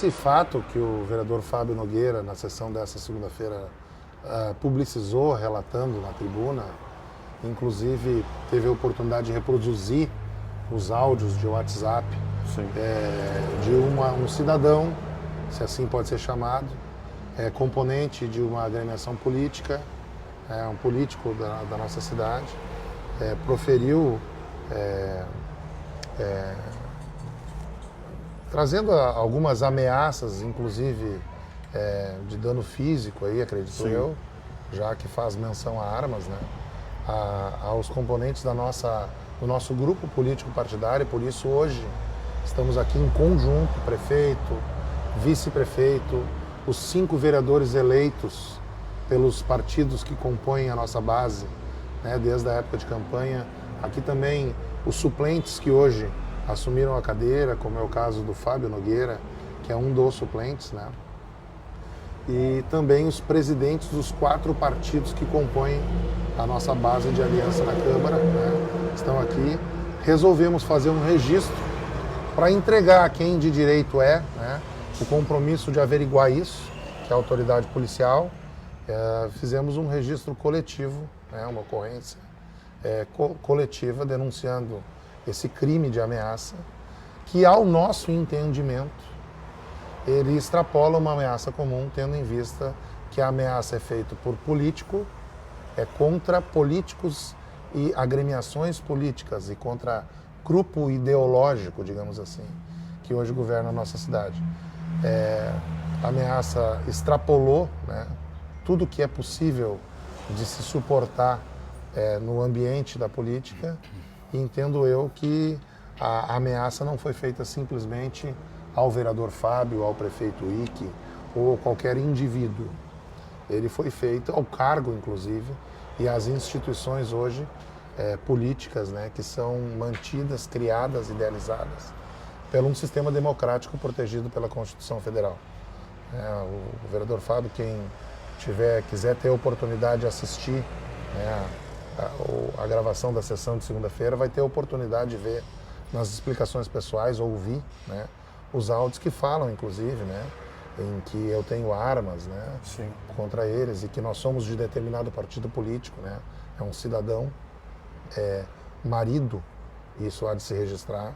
esse fato que o vereador Fábio Nogueira, na sessão dessa segunda-feira, publicizou, relatando na tribuna, inclusive teve a oportunidade de reproduzir os áudios de WhatsApp de um cidadão, se assim pode ser chamado, componente de uma agremiação política, um político da nossa cidade, proferiu, trazendo algumas ameaças, inclusive de dano físico, aí, acredito eu, já que faz menção a armas, né, aos componentes do nosso grupo político partidário. Por isso hoje estamos aqui em conjunto, prefeito, vice-prefeito, os 5 vereadores eleitos pelos partidos que compõem a nossa base, né, desde a época de campanha. Aqui também os suplentes que hoje assumiram a cadeira, como é o caso do Fábio Nogueira, que é um dos suplentes, né? E também os presidentes dos 4 partidos que compõem a nossa base de aliança na Câmara, né, estão aqui. Resolvemos fazer um registro para entregar a quem de direito né, o compromisso de averiguar isso, que é a autoridade policial. Fizemos um registro coletivo, né, uma ocorrência coletiva denunciando esse crime de ameaça, que ao nosso entendimento ele extrapola uma ameaça comum, tendo em vista que a ameaça é feita por político, contra políticos e agremiações políticas e contra grupo ideológico, digamos assim, que hoje governa a nossa cidade. A ameaça extrapolou, né, tudo que é possível de se suportar no ambiente da política, e entendo eu que a ameaça não foi feita simplesmente ao vereador Fábio, ao prefeito Ike ou qualquer indivíduo. Ele foi feito ao cargo, inclusive, e às instituições hoje políticas, né, que são mantidas, criadas, idealizadas pelo um sistema democrático protegido pela Constituição Federal. O vereador Fábio, quem quiser ter a oportunidade de assistir, né, a gravação da sessão de segunda-feira, vai ter a oportunidade de ver nas explicações pessoais, ouvir, né, os áudios que falam, inclusive, né, em que eu tenho armas, né, contra eles, e que nós somos de determinado partido político, né, é um cidadão, marido, isso há de se registrar,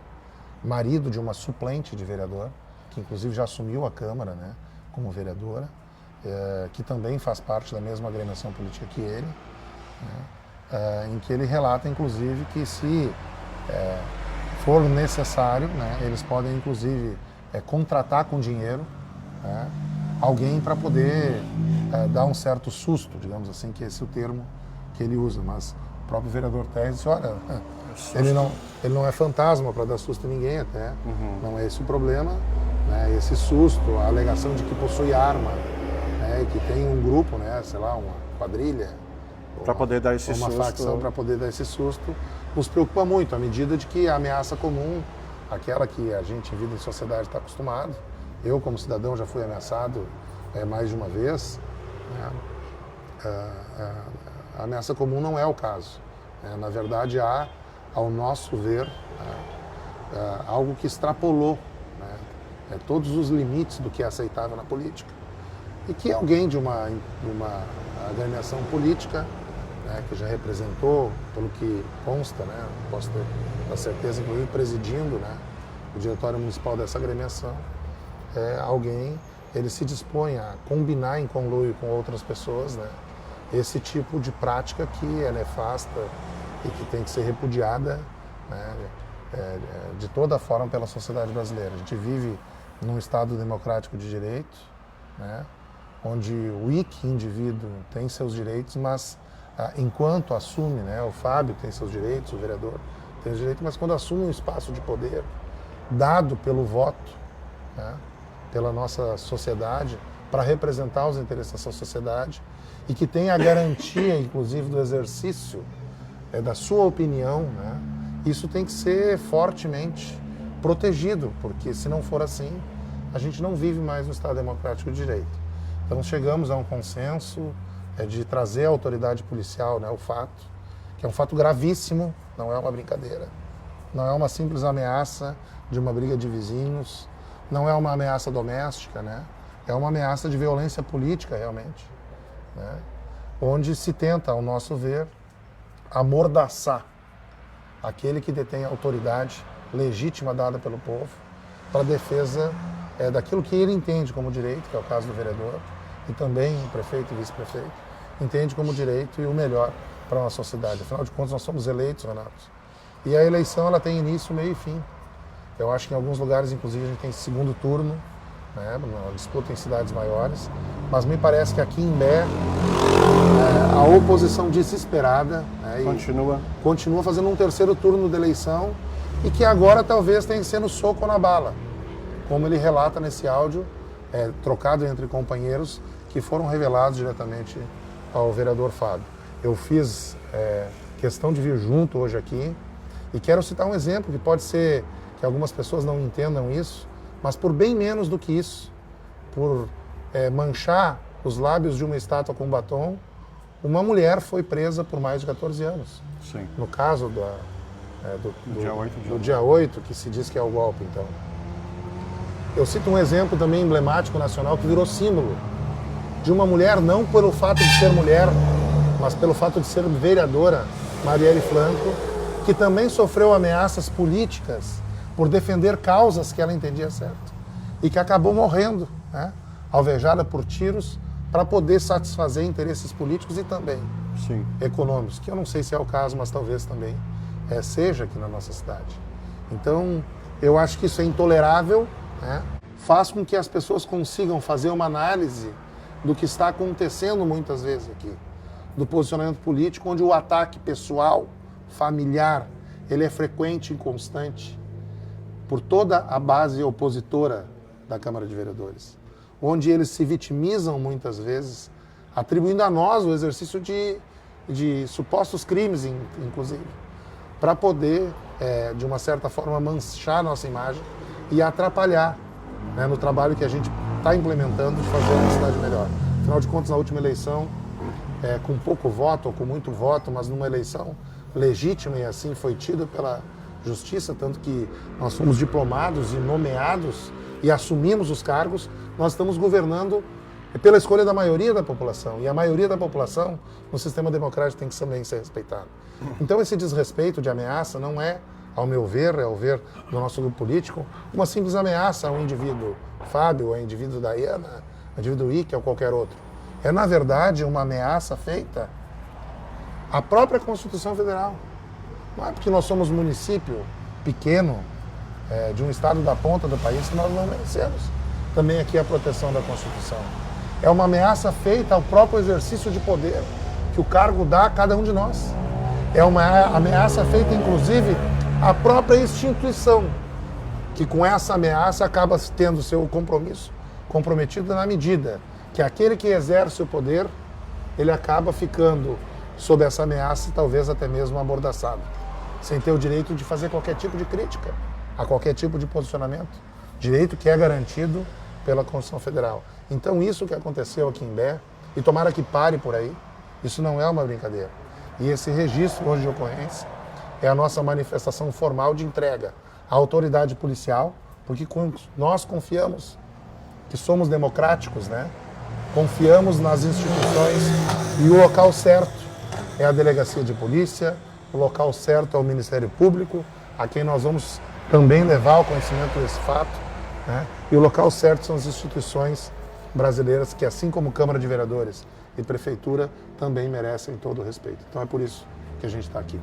marido de uma suplente de vereador, que inclusive já assumiu a Câmara, né, como vereadora, que também faz parte da mesma agremiação política que ele, né, em que ele relata, inclusive, que se for necessário, né, eles podem, inclusive, contratar com dinheiro, né, alguém para poder dar um certo susto, digamos assim, que esse é o termo que ele usa. Mas o próprio vereador Terres disse, olha, ele não é fantasma para dar susto a ninguém até, não é esse o problema, né, esse susto, a alegação de que possui arma, né, que tem um grupo, né, sei lá, uma quadrilha, para poder dar esse uma susto, facção para poder dar esse susto, nos preocupa muito, à medida de que a ameaça comum, aquela que a gente em vida em sociedade está acostumado, eu como cidadão já fui ameaçado mais de uma vez, né? A ameaça comum não é o caso. Na verdade, há, ao nosso ver, algo que extrapolou, né, todos os limites do que é aceitável na política, e que alguém de uma agremiação política, né, que já representou, pelo que consta, né, posso ter a certeza, inclusive presidindo, né, o diretório municipal dessa agremiação, alguém, ele se dispõe a combinar em conluio com outras pessoas, né, esse tipo de prática que é nefasta e que tem que ser repudiada, né, de toda forma pela sociedade brasileira. A gente vive num Estado democrático de direito, né, onde o indivíduo tem seus direitos, mas enquanto assume, né, o Fábio tem seus direitos, o vereador tem os direitos, mas quando assume um espaço de poder dado pelo voto, né, pela nossa sociedade, para representar os interesses dessa sociedade, e que tem a garantia, inclusive, do exercício da sua opinião, né, isso tem que ser fortemente protegido, porque se não for assim, a gente não vive mais no Estado democrático de direito. Então chegamos a um consenso de trazer a autoridade policial, né, o fato, que é um fato gravíssimo, não é uma brincadeira, não é uma simples ameaça de uma briga de vizinhos, não é uma ameaça doméstica, né? É uma ameaça de violência política, realmente, né? Onde se tenta, ao nosso ver, amordaçar aquele que detém a autoridade legítima dada pelo povo para a defesa daquilo que ele entende como direito, que é o caso do vereador, e também o prefeito e vice-prefeito, entende como direito e o melhor para a nossa sociedade. Afinal de contas, nós somos eleitos, Renato. E a eleição ela tem início, meio e fim. Eu acho que em alguns lugares, inclusive, a gente tem segundo turno, né, uma disputa em cidades maiores, mas me parece que aqui em Imbé, a oposição desesperada, né, continua fazendo um terceiro turno de eleição e que agora talvez tenha sendo soco na bala, como ele relata nesse áudio, trocado entre companheiros, que foram revelados diretamente ao vereador Fábio. Eu fiz questão de vir junto hoje aqui e quero citar um exemplo que pode ser que algumas pessoas não entendam isso, mas por bem menos do que isso, por manchar os lábios de uma estátua com batom, uma mulher foi presa por mais de 14 anos. Sim. No caso do dia 8, que se diz que é o golpe, então. Eu cito um exemplo também emblemático nacional que virou símbolo de uma mulher, não pelo fato de ser mulher, mas pelo fato de ser vereadora, Marielle Franco, que também sofreu ameaças políticas por defender causas que ela entendia certo e que acabou morrendo, né, alvejada por tiros para poder satisfazer interesses políticos e também econômicos, que eu não sei se é o caso, mas talvez também seja aqui na nossa cidade. Então, eu acho que isso é intolerável, né, faz com que as pessoas consigam fazer uma análise do que está acontecendo muitas vezes aqui, do posicionamento político, onde o ataque pessoal, familiar, ele é frequente e constante por toda a base opositora da Câmara de Vereadores, onde eles se vitimizam muitas vezes, atribuindo a nós o exercício de supostos crimes, inclusive, para poder, de uma certa forma, manchar nossa imagem e atrapalhar, né, no trabalho que a gente está implementando de fazer uma cidade melhor. Afinal de contas, na última eleição, com pouco voto ou com muito voto, mas numa eleição legítima e assim foi tida pela Justiça, tanto que nós fomos diplomados e nomeados e assumimos os cargos, nós estamos governando pela escolha da maioria da população. E a maioria da população no sistema democrático tem que também ser respeitada. Então esse desrespeito de ameaça não é, ao meu ver, ao ver do nosso grupo político, uma simples ameaça ao indivíduo Fábio, ao indivíduo Daiana, ao indivíduo Ike ou qualquer outro. É, na verdade, uma ameaça feita à própria Constituição Federal. Não é porque nós somos município pequeno, de um estado da ponta do país, que nós não merecemos também aqui a proteção da Constituição. É uma ameaça feita ao próprio exercício de poder que o cargo dá a cada um de nós. É uma ameaça feita, inclusive, à própria instituição, que com essa ameaça acaba tendo seu compromisso comprometido na medida que aquele que exerce o poder, ele acaba ficando sob essa ameaça e talvez até mesmo amordaçado, sem ter o direito de fazer qualquer tipo de crítica a qualquer tipo de posicionamento, direito que é garantido pela Constituição Federal. Então isso que aconteceu aqui em Imbé, e tomara que pare por aí, isso não é uma brincadeira. E esse registro hoje de ocorrência é a nossa manifestação formal de entrega à autoridade policial, porque nós confiamos que somos democráticos, né? Confiamos nas instituições e o local certo é a delegacia de polícia, o local certo é o Ministério Público, a quem nós vamos também levar o conhecimento desse fato, né? E o local certo são as instituições brasileiras que, assim como Câmara de Vereadores e Prefeitura, também merecem todo o respeito. Então é por isso que a gente está aqui.